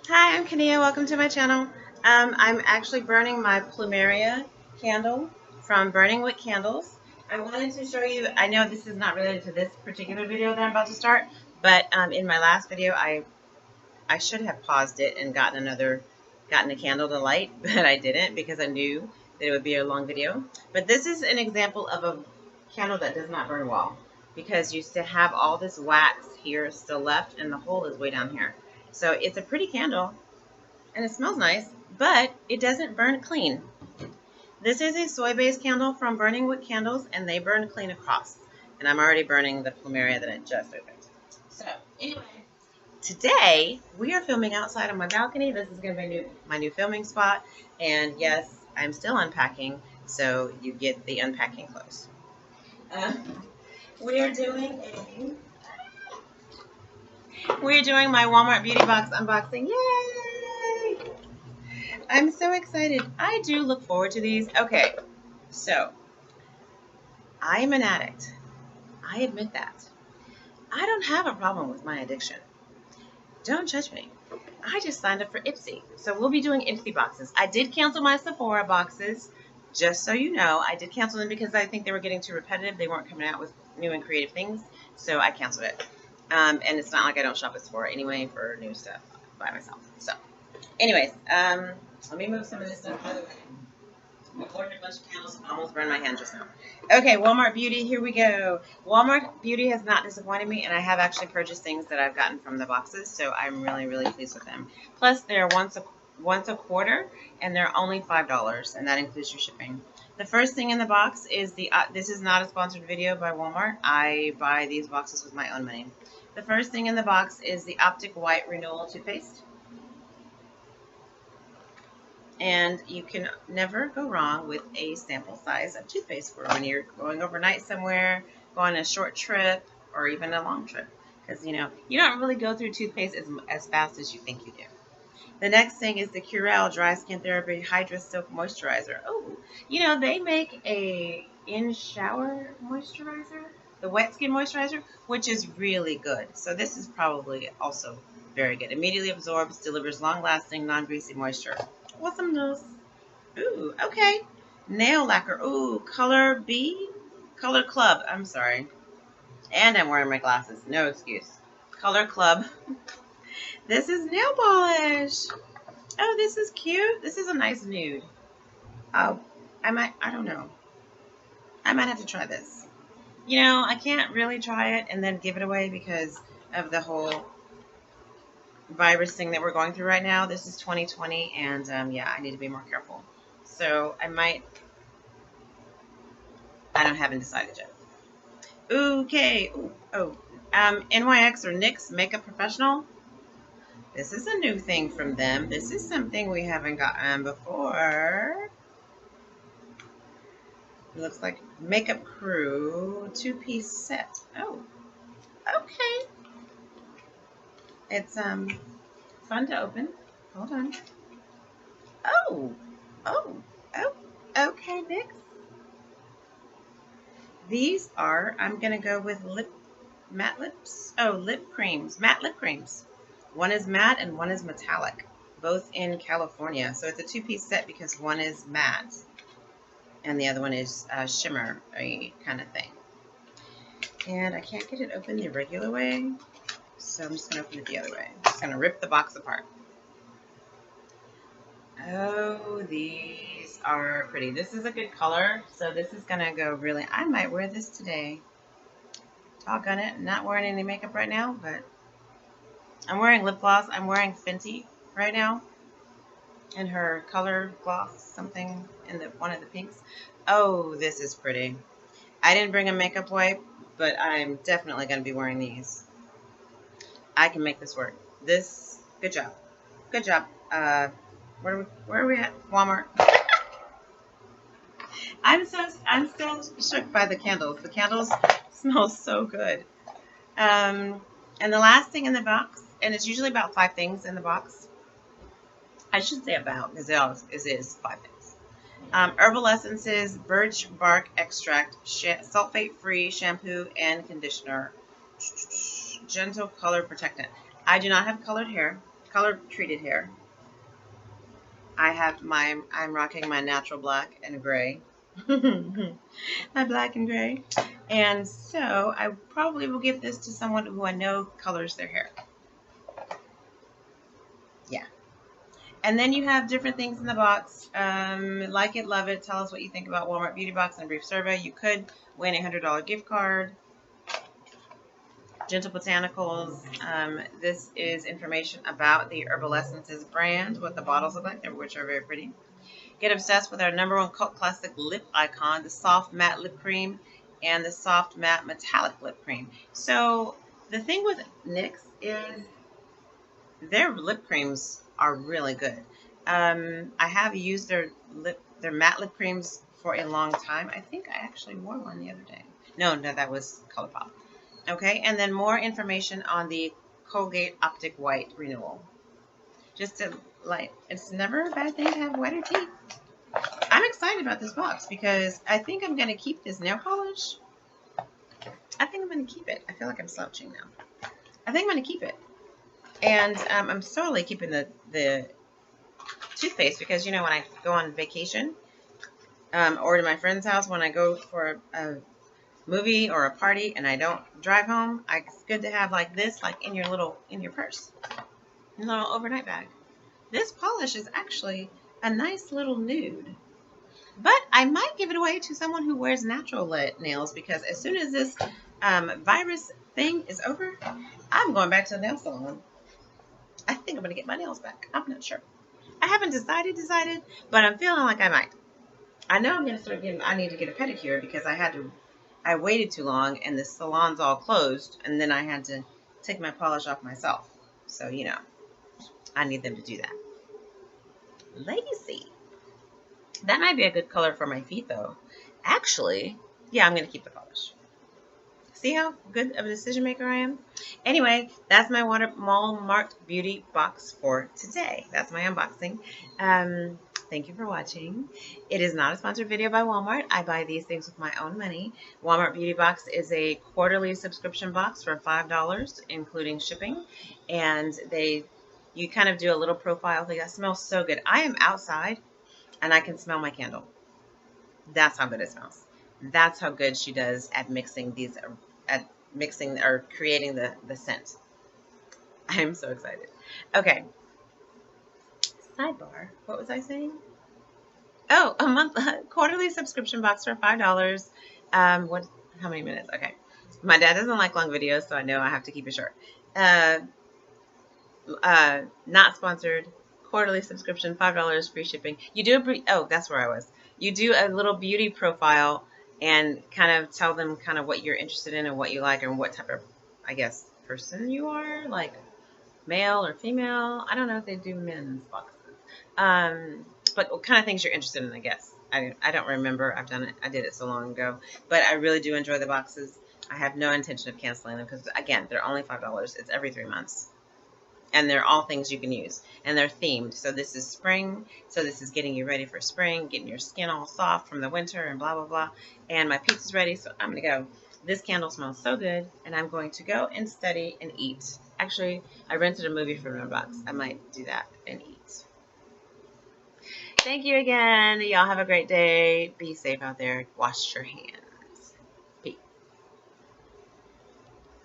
Hi, I'm Kania. Welcome to my channel. I'm actually burning my plumeria candle from Burning Wick Candles. I wanted to show you, I know this is not related to this particular video that I'm about to start, but in my last video, I should have paused it and gotten a candle to light, but I didn't because I knew that it would be a long video. But this is an example of a candle that does not burn well because you still have all this wax here still left and the hole is way down here. So it's a pretty candle and it smells nice, but it doesn't burn clean. This is a soy-based candle from Burning Wick Candles, and they burn clean across. And I'm already burning the plumeria that I just opened. So, anyway, today we are filming outside on my balcony. This is going to be my new filming spot. And yes, I'm still unpacking, so you get the unpacking clothes. We are doing my Walmart beauty box unboxing. Yay! I'm so excited. I do look forward to these. Okay, so I'm an addict. I admit that. I don't have a problem with my addiction. Don't judge me. I just signed up for Ipsy. So we'll be doing Ipsy boxes. I did cancel my Sephora boxes, just so you know. I did cancel them because I think they were getting too repetitive. They weren't coming out with new and creative things, so I canceled it. And it's not like I don't shop at Sephora anyway for new stuff by myself. So, anyways, let me move some of this stuff out of the way. I ordered a bunch of candles and almost burned my hand just now. Okay, Walmart Beauty, here we go. Walmart Beauty has not disappointed me, and I have actually purchased things that I've gotten from the boxes, so I'm really, really pleased with them. Plus, they're once a quarter, and they're only $5, and that includes your shipping. The first thing in the box is this is not a sponsored video by Walmart. I buy these boxes with my own money. The first thing in the box is the Optic White Renewal Toothpaste. And you can never go wrong with a sample size of toothpaste for when you're going overnight somewhere, going on a short trip, or even a long trip. Because, you don't really go through toothpaste as fast as you think you do. The next thing is the Curel Dry Skin Therapy Hydra Silk Moisturizer. Oh, they make a in-shower moisturizer, the wet skin moisturizer, which is really good. So this is probably also very good. Immediately absorbs, delivers long-lasting, non-greasy moisture. Awesomeness. Ooh, okay. Nail lacquer. Ooh, Color Club. I'm sorry. And I'm wearing my glasses. No excuse. Color Club. This is nail polish. Oh, this is cute. This is a nice nude. Oh, I don't know. I might have to try this. I can't really try it and then give it away because of the whole virus thing that we're going through right now. This is 2020, and yeah, I need to be more careful. So I haven't decided yet. Okay. Ooh, oh, NYX or NYX Makeup Professional. This is a new thing from them. This is something we haven't gotten before. It looks like Makeup Crew 2-piece set. Oh, okay. It's fun to open. Hold on. Oh, oh, oh. Okay, next. These are, I'm gonna go with matte lips. Oh, lip creams, matte lip creams. One is matte and one is metallic, both in California. So it's a 2-piece set because one is matte and the other one is shimmer kind of thing. And I can't get it open the regular way, so I'm just going to open it the other way. I'm just going to rip the box apart. Oh, these are pretty. This is a good color, so this is going to go really, I might wear this today. Doggone it, I'm not wearing any makeup right now, but I'm wearing lip gloss. I'm wearing Fenty right now in her color gloss, something in one of the pinks. Oh, this is pretty. I didn't bring a makeup wipe, but I'm definitely going to be wearing these. I can make this work. Good job. Good job. Where are we at? Walmart. I'm still shook by the candles. The candles smell so good. And the last thing in the box, and it's usually about 5 things in the box. I should say about, because it is 5 things. Herbal essences, birch bark extract, sulfate-free shampoo and conditioner, gentle color protectant. I do not have colored hair. color treated hair. I'm rocking my natural black and gray. My black and gray. And so I probably will give this to someone who I know colors their hair. Yeah. And then you have different things in the box. Like it, love it. Tell us what you think about Walmart Beauty Box in a brief survey. You could win a $100 gift card. Gentle Botanicals. This is information about the Herbal Essences brand, what the bottles look like, which are very pretty. Get obsessed with our #1 cult classic lip icon, the soft matte lip cream and the soft matte metallic lip cream. So the thing with NYX is their lip creams are really good. I have used their matte lip creams for a long time. I think I actually wore one the other day. No, that was ColourPop. Okay, and then more information on the Colgate Optic White Renewal. Just to it's never a bad thing to have whiter teeth. I'm excited about this box because I think I'm going to keep this nail polish. I think I'm going to keep it. I feel like I'm slouching now. I think I'm going to keep it. And I'm solely keeping the toothpaste because, when I go on vacation or to my friend's house, when I go for a movie or a party and I don't drive home, it's good to have like this, like in your purse, your little overnight bag. This polish is actually a nice little nude, but I might give it away to someone who wears natural nails because as soon as this virus thing is over, I'm going back to the nail salon. I think I'm going to get my nails back. I'm not sure. I haven't decided, but I'm feeling like I might. I know I'm going to I need to get a pedicure because I waited too long and the salon's all closed and then I had to take my polish off myself. So, I need them to do that. Lacy. That might be a good color for my feet though. Actually, yeah, I'm going to keep the polish. See how good of a decision maker I am? Anyway, that's my Walmart Beauty Box for today. That's my unboxing. Thank you for watching. It is not a sponsored video by Walmart. I buy these things with my own money. Walmart Beauty Box is a quarterly subscription box for $5, including shipping. And you kind of do a little profile thing. That smells so good. I am outside and I can smell my candle. That's how good it smells. That's how good she does at mixing or creating the scent. I'm so excited. Okay. Sidebar. What was I saying? Oh, quarterly subscription box for $5. How many minutes? Okay. My dad doesn't like long videos, so I know I have to keep it short. Not sponsored. Quarterly subscription, $5, free shipping. You do that's where I was. You do a little beauty profile and kind of tell them kind of what you're interested in and what you like and what type of, I guess, person you are, like male or female. I don't know if they do men's boxes. But what kind of things you're interested in, I guess. I don't remember. I did it so long ago. But I really do enjoy the boxes. I have no intention of canceling them because, again, they're only $5. It's every 3 months. And they're all things you can use. And they're themed. So this is spring. So this is getting you ready for spring, getting your skin all soft from the winter and blah, blah, blah. And my pizza's ready, so I'm going to go. This candle smells so good. And I'm going to go and study and eat. Actually, I rented a movie for $1. I might do that and eat. Thank you again. Y'all have a great day. Be safe out there. Wash your hands.